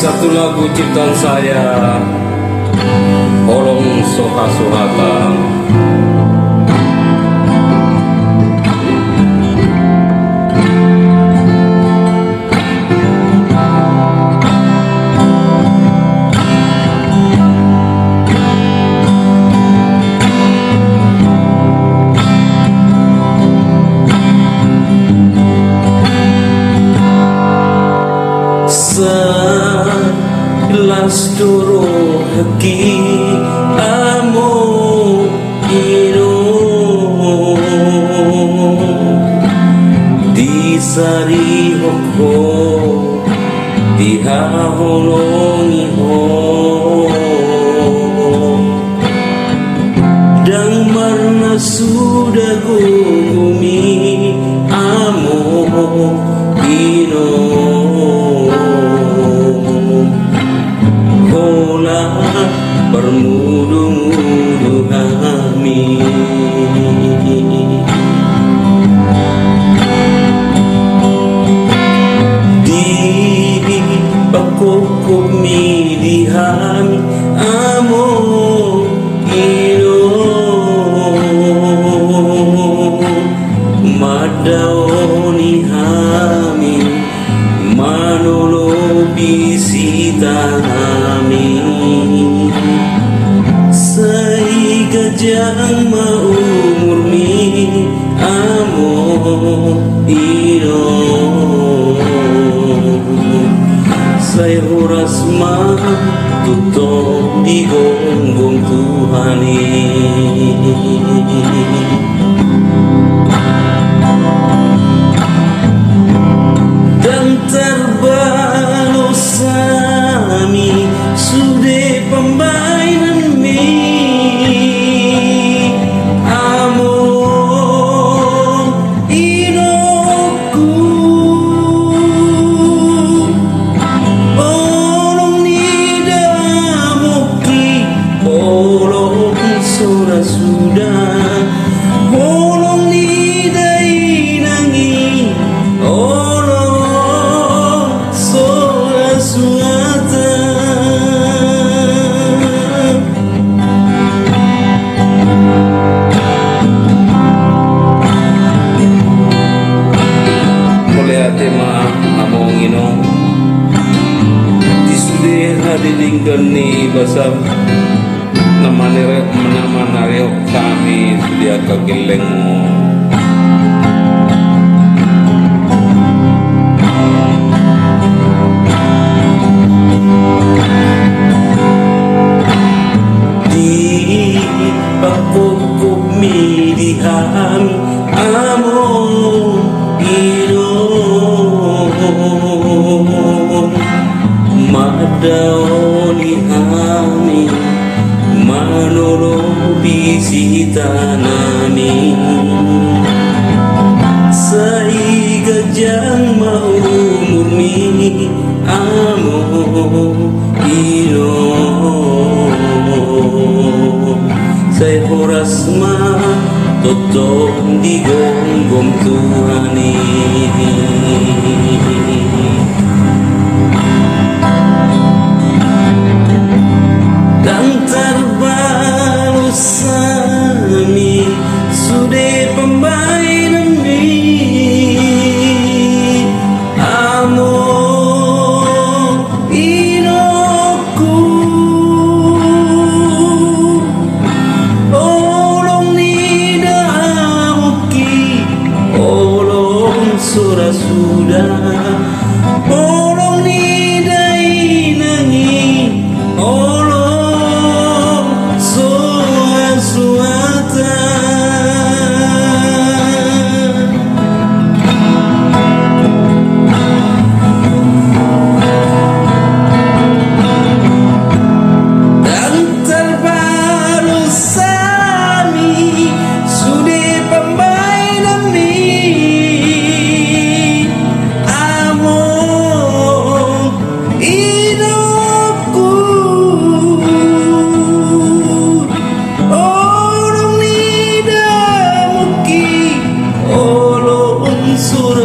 satu lagu ciptaan saya, Olong Soha-Sohata. Segelas doro haki amo ino di sari hoko di haholongi ho dan marna sudah gumi amo ino bermudu-mudu kami di pakokok mi di hami amo ino madaoni hami manolo bisita kami gajang maumur mi amo ino saya horas ma tutup di gonggong Tuhani dan terbalos sami sudah pembainan mi sudah bolong lidai nangi olong sola suata boleh tema among ino disudah hadilingkan ni basab nama-nama kami sudah kagileng di pakokok mi di hami amo ino madaoni hami manolo bisita nami sai gajang maumur mi amo ino sai horas ma totok di gonggong Tuhani dan terbalos sami sudah pembainan mi amo inoku olong nida amuki olong sura sudah olong nidai nangi sur